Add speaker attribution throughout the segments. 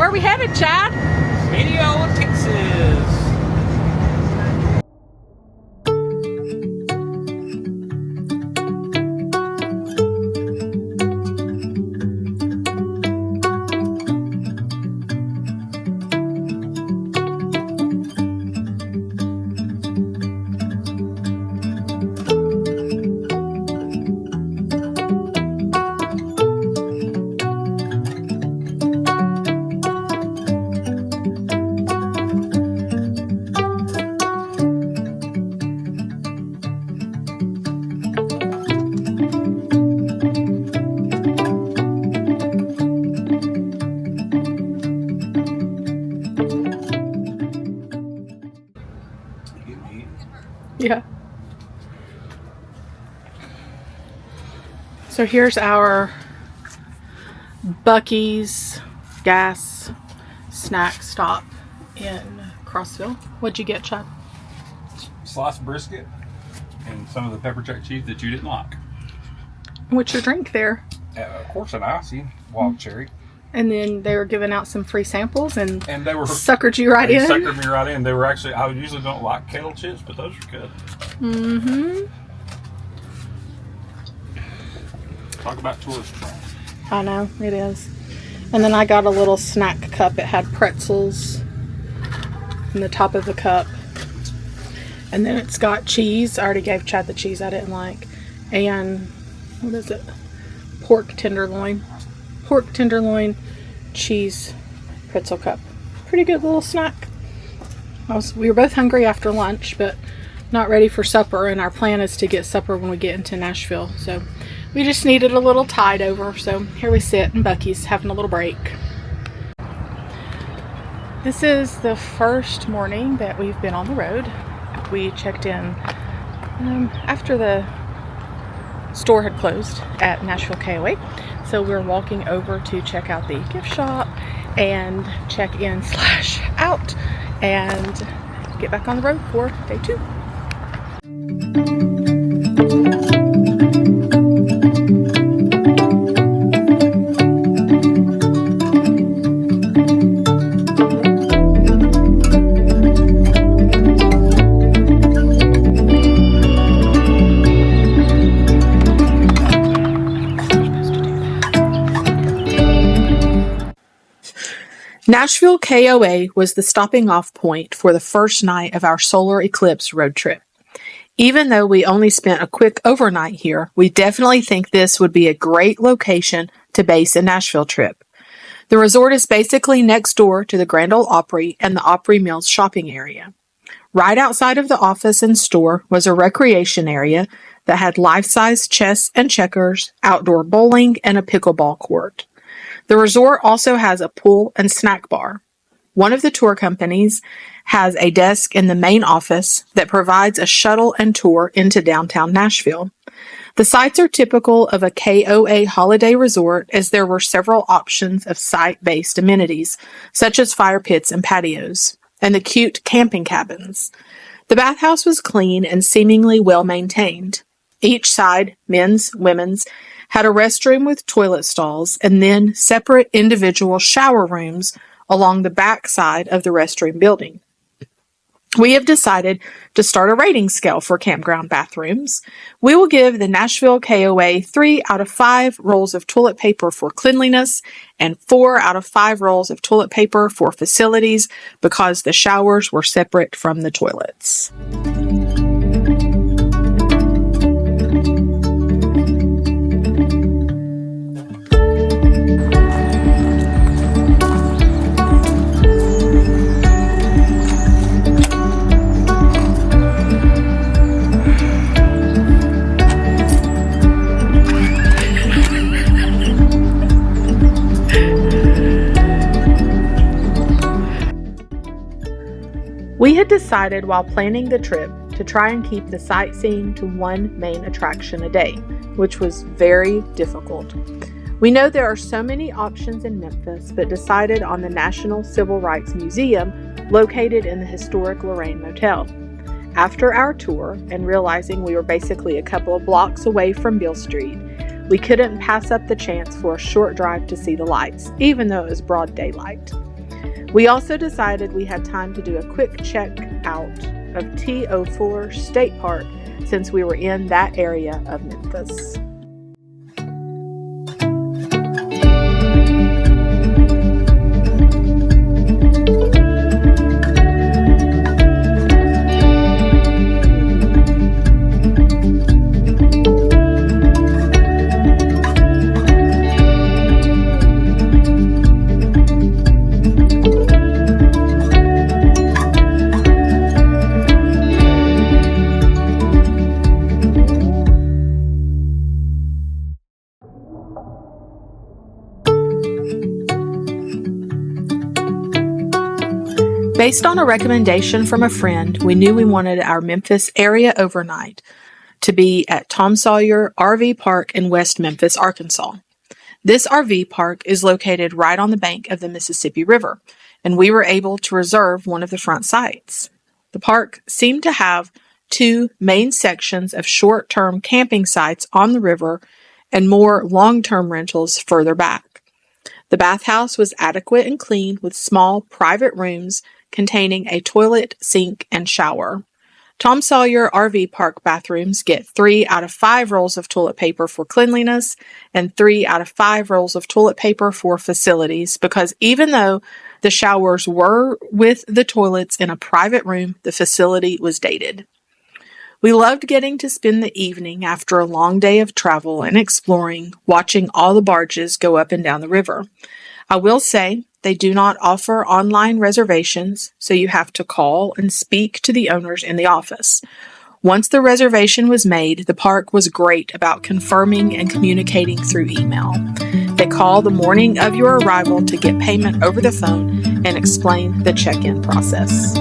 Speaker 1: Where are we headed, Chad?
Speaker 2: Video, Texas.
Speaker 1: Yeah. So here's our Buc-ee's gas snack stop in Crossville. What'd you get, Chad?
Speaker 2: Sliced brisket and some of the pepper jack cheese that you didn't like.
Speaker 1: What's your drink there?
Speaker 2: Of course, an icy wild cherry.
Speaker 1: And then they were giving out some free samples and
Speaker 2: they were
Speaker 1: suckered you right in.
Speaker 2: Suckered me right in. They were actually, I usually don't like kettle chips, but those are good.
Speaker 1: Mm-hmm.
Speaker 2: Talk about tourist trash.
Speaker 1: I know, it is. And then I got a little snack cup. It had pretzels in the top of the cup. And then it's got cheese. I already gave Chad the cheese I didn't like. And, what is it? Pork tenderloin, cheese, pretzel cup. Pretty good little snack. We were both hungry after lunch, but not ready for supper, and our plan is to get supper when we get into Nashville. So we just needed a little tide over. So here we sit in Buc-ee's having a little break. This is the first morning that we've been on the road. We checked in after the store had closed at Nashville KOA. So we're walking over to check out the gift shop and check in / out and get back on the road for day 2. Nashville KOA was the stopping off point for the first night of our Solar Eclipse Road Trip. Even though we only spent a quick overnight here, we definitely think this would be a great location to base a Nashville trip. The resort is basically next door to the Grand Ole Opry and the Opry Mills shopping area. Right outside of the office and store was a recreation area that had life-size chess and checkers, outdoor bowling, and a pickleball court. The resort also has a pool and snack bar. One of the tour companies has a desk in the main office that provides a shuttle and tour into downtown Nashville. The sites are typical of a KOA holiday resort, as there were several options of site-based amenities, such as fire pits and patios, and the cute camping cabins. The bathhouse was clean and seemingly well-maintained. Each side, men's, women's, had a restroom with toilet stalls and then separate individual shower rooms along the back side of the restroom building. We have decided to start a rating scale for campground bathrooms. We will give the Nashville KOA 3 out of 5 rolls of toilet paper for cleanliness and 4 out of 5 rolls of toilet paper for facilities because the showers were separate from the toilets. We had decided while planning the trip to try and keep the sightseeing to one main attraction a day, which was very difficult. We know there are so many options in Memphis, but decided on the National Civil Rights Museum located in the historic Lorraine Motel. After our tour and realizing we were basically a couple of blocks away from Beale Street, we couldn't pass up the chance for a short drive to see the lights, even though it was broad daylight. We also decided we had time to do a quick check out of T.O. Fuller State Park since we were in that area of Memphis. Based on a recommendation from a friend, we knew we wanted our Memphis area overnight to be at Tom Sawyer RV Park in West Memphis, Arkansas. This RV park is located right on the bank of the Mississippi River, and we were able to reserve one of the front sites. The park seemed to have two main sections of short-term camping sites on the river and more long-term rentals further back. The bathhouse was adequate and clean with small private rooms containing a toilet, sink, and shower. Tom Sawyer RV Park bathrooms get 3 out of 5 rolls of toilet paper for cleanliness and 3 out of 5 rolls of toilet paper for facilities because even though the showers were with the toilets in a private room, the facility was dated. We loved getting to spend the evening after a long day of travel and exploring, watching all the barges go up and down the river. I will say they do not offer online reservations, so you have to call and speak to the owners in the office. Once the reservation was made, the park was great about confirming and communicating through email. They call the morning of your arrival to get payment over the phone and explain the check-in process.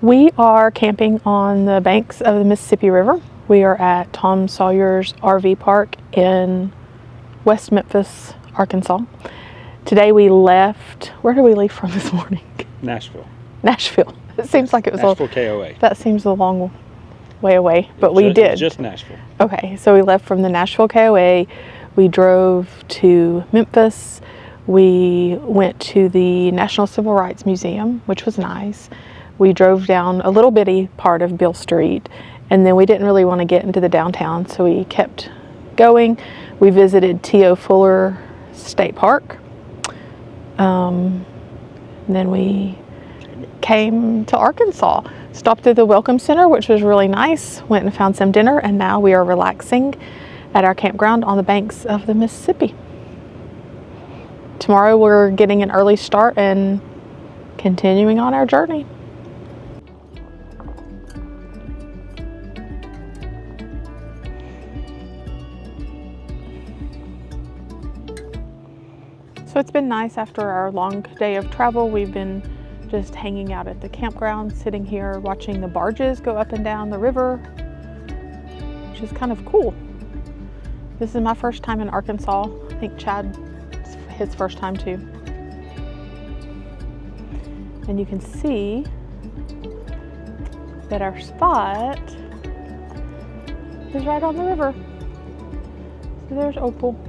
Speaker 1: We are camping on the banks of the Mississippi River. We are at Tom Sawyer's RV Park in West Memphis, Arkansas. Today we left, where did we leave from this morning?
Speaker 2: Nashville.
Speaker 1: Nashville. It seems like it was
Speaker 2: Nashville KOA.
Speaker 1: That seems a long way away, but we did.
Speaker 2: Just Nashville.
Speaker 1: Okay, so we left from the Nashville KOA. We drove to Memphis. We went to the National Civil Rights Museum, which was nice. We drove down a little bitty part of Beale Street, and then we didn't really want to get into the downtown, so we kept going. We visited T.O. Fuller State Park. Then we came to Arkansas, stopped at the Welcome Center, which was really nice, went and found some dinner, and now we are relaxing at our campground on the banks of the Mississippi. Tomorrow we're getting an early start and continuing on our journey. So it's been nice after our long day of travel. We've been just hanging out at the campground, sitting here watching the barges go up and down the river, which is kind of cool. This is my first time in Arkansas. I think Chad's his first time too. And you can see that our spot is right on the river. So there's Opal.